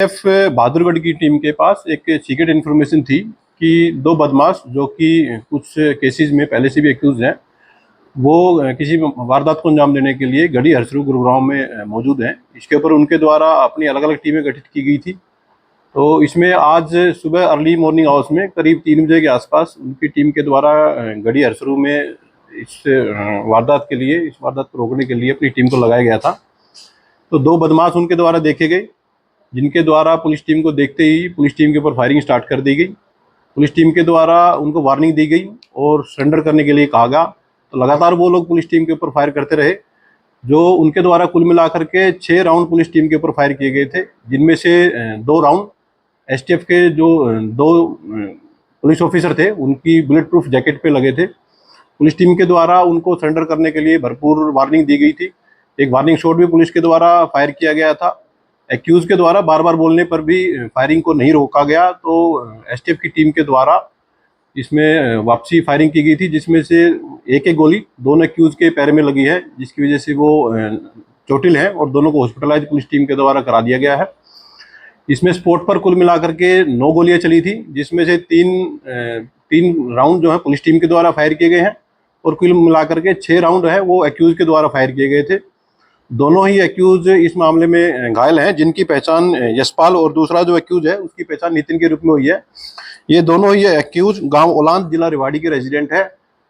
F Bahadurgarh की team के पास एक सीक्रेट इन्फॉर्मेशन थी कि दो बदमाश जो कि कुछ केसेस में पहले से भी एक्यूज हैं, वो किसी वारदात को अंजाम देने के लिए गढ़ी हरसरू गुरुग्राम में मौजूद हैं। इसके ऊपर उनके द्वारा अपनी अलग अलग टीमें गठित की गई थी। तो इसमें आज सुबह अर्ली मॉर्निंग आवर्स में करीब 3 बजे के आसपास उनकी टीम के द्वारा गढ़ी हरसरू में इस वारदात को रोकने के लिए अपनी टीम को लगाया गया था। तो दो बदमाश उनके द्वारा देखे गए, जिनके द्वारा पुलिस टीम को देखते ही पुलिस टीम के ऊपर फायरिंग स्टार्ट कर दी गई। पुलिस टीम के द्वारा उनको वार्निंग दी गई और सरेंडर करने के लिए कहा गया। तो लगातार वो लोग पुलिस टीम के ऊपर फायर करते रहे, जो उनके द्वारा कुल मिलाकर के 6 राउंड पुलिस टीम के ऊपर फायर किए गए थे, जिनमें से 2 राउंड एसटीएफ के जो 2 पुलिस ऑफिसर थे उनकी बुलेट प्रूफ जैकेट पे लगे थे। पुलिस टीम के द्वारा उनको सरेंडर करने के लिए भरपूर वार्निंग दी गई थी। एक वार्निंग शॉट भी पुलिस के द्वारा फायर किया गया था। एक्यूज के द्वारा बार बार बोलने पर भी फायरिंग को नहीं रोका गया, तो एसटीएफ की टीम के द्वारा इसमें वापसी फायरिंग की गई थी, जिसमें से एक गोली दोनों एक्यूज के पैर में लगी है, जिसकी वजह से वो चोटिल है और दोनों को हॉस्पिटलाइज पुलिस टीम के द्वारा करा दिया गया है। इसमें स्पॉट पर कुल मिलाकर के 9 गोलियां चली थी, जिसमें से 3 राउंड जो है पुलिस टीम के द्वारा फायर किए गए हैं और कुल मिलाकर के 6 राउंड है वो एक्यूज के द्वारा फायर किए गए थे। दोनों ही एक्यूज इस मामले में घायल हैं, जिनकी पहचान यशपाल और दूसरा जो एक्यूज है उसकी पहचान नितिन के रूप में हुई है। ये दोनों ही एक्यूज गांव ओलांद जिला रेवाड़ी के रेजिडेंट है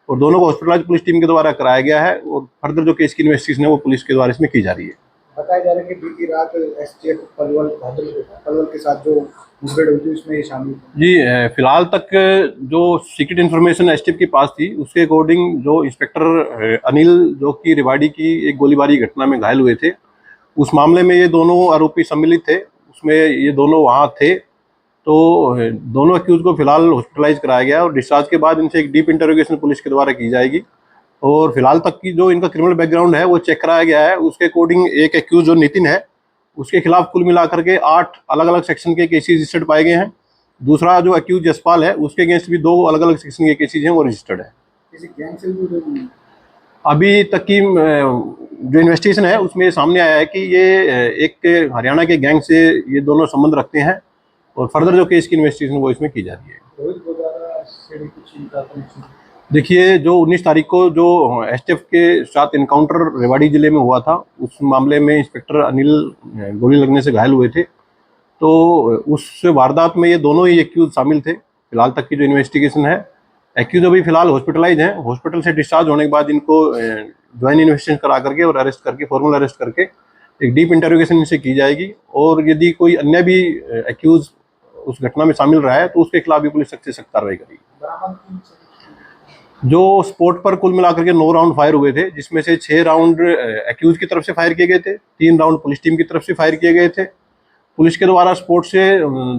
और दोनों को हॉस्पिटलाइज पुलिस टीम के द्वारा कराया गया है और फर्दर जो केस की इन्वेस्टिगेशन है वो पुलिस के द्वारा इसमें की जा रही है। बताया जा रहा है कि बीती रात एसटीएफ पलवल के साथ जो मुठभेड़ हुई थी उसमें ये शामिल जी। फिलहाल तक जो सीक्रेट इन्फॉर्मेशन एसटीएफ के पास थी उसके अकॉर्डिंग जो इंस्पेक्टर अनिल जो कि रेवाड़ी की एक गोलीबारी घटना में घायल हुए थे, उस मामले में ये दोनों आरोपी सम्मिलित थे, उसमें ये दोनों वहाँ थे। तो दोनों एक्यूज को फिलहाल हॉस्पिटलाइज कराया गया और डिस्चार्ज के बाद इनसे एक डीप इंटरोगेशन पुलिस के द्वारा की जाएगी और फिलहाल तक की जो इनका क्रिमिनल बैकग्राउंड है वो चेक कराया गया है। उसके अकॉर्डिंग एक एक्यूज जो नितिन है उसके खिलाफ कुल मिलाकर के 8 अलग अलग सेक्शन के केसेस रजिस्टर्ड पाए गए हैं। दूसरा जो एक्यूज जसपाल है उसके अगेंस्ट भी 2 अलग अलग सेक्शन के केसेस हैं वो रजिस्टर्ड है। अभी तक की जो इन्वेस्टिगेशन है उसमें सामने आया है कि ये एक हरियाणा के गैंग से ये दोनों संबंध रखते हैं और फर्दर जो केस की इन्वेस्टिगेशन वो इसमें की जा रही है। देखिए, जो 19 तारीख को जो एसटीएफ के साथ इनकाउंटर रेवाड़ी जिले में हुआ था, उस मामले में इंस्पेक्टर अनिल गोली लगने से घायल हुए थे। तो उस वारदात में ये दोनों ही एक्यूज शामिल थे। फिलहाल तक की जो इन्वेस्टिगेशन है, एक्यूज अभी फिलहाल हॉस्पिटलाइज हैं। हॉस्पिटल से डिस्चार्ज होने के बाद इनको ज्वाइन इन्वेस्टिगेशन करा करके और अरेस्ट करके फॉर्मल अरेस्ट करके एक डीप इंटरोगेशन इनसे की जाएगी और यदि कोई अन्य भी एक्यूज उस घटना में शामिल रहा है तो उसके खिलाफ भी पुलिस सख्त से सख्त कार्रवाई करेगी। जो स्पॉट पर कुल मिलाकर के 9 राउंड फायर हुए थे, जिसमें से 6 राउंड एक्यूज की तरफ से फायर किए गए थे, 3 राउंड पुलिस टीम की तरफ से फायर किए गए थे। पुलिस के द्वारा स्पॉट से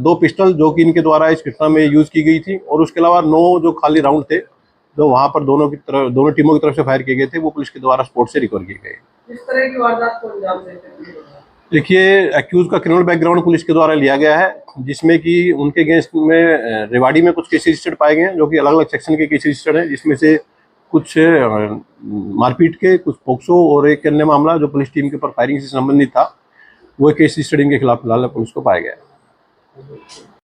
2 पिस्टल जो कि इनके द्वारा इस घटना में यूज की गई थी और उसके अलावा 9 जो खाली राउंड थे जो वहां पर दोनों टीमों की तरफ से फायर किए गए थे वो पुलिस के द्वारा स्पॉट से रिकवर किए गए। इस तरह की वारदात को अंजाम देते हैं। देखिए, एक्यूज का क्रिमिनल बैकग्राउंड पुलिस के द्वारा लिया गया है, जिसमें कि उनके अगेंस्ट में रेवाड़ी में कुछ केसेस रजिस्टर्ड पाए गए हैं जो कि अलग अलग सेक्शन के केसेस रजिस्टर्ड हैं, जिसमें से कुछ मारपीट के, कुछ पोक्सो और एक अन्य मामला जो पुलिस टीम के ऊपर फायरिंग से संबंधित था वो केस रजिस्टर्ड इनके खिलाफ फिलहाल पुलिस को पाया गया है।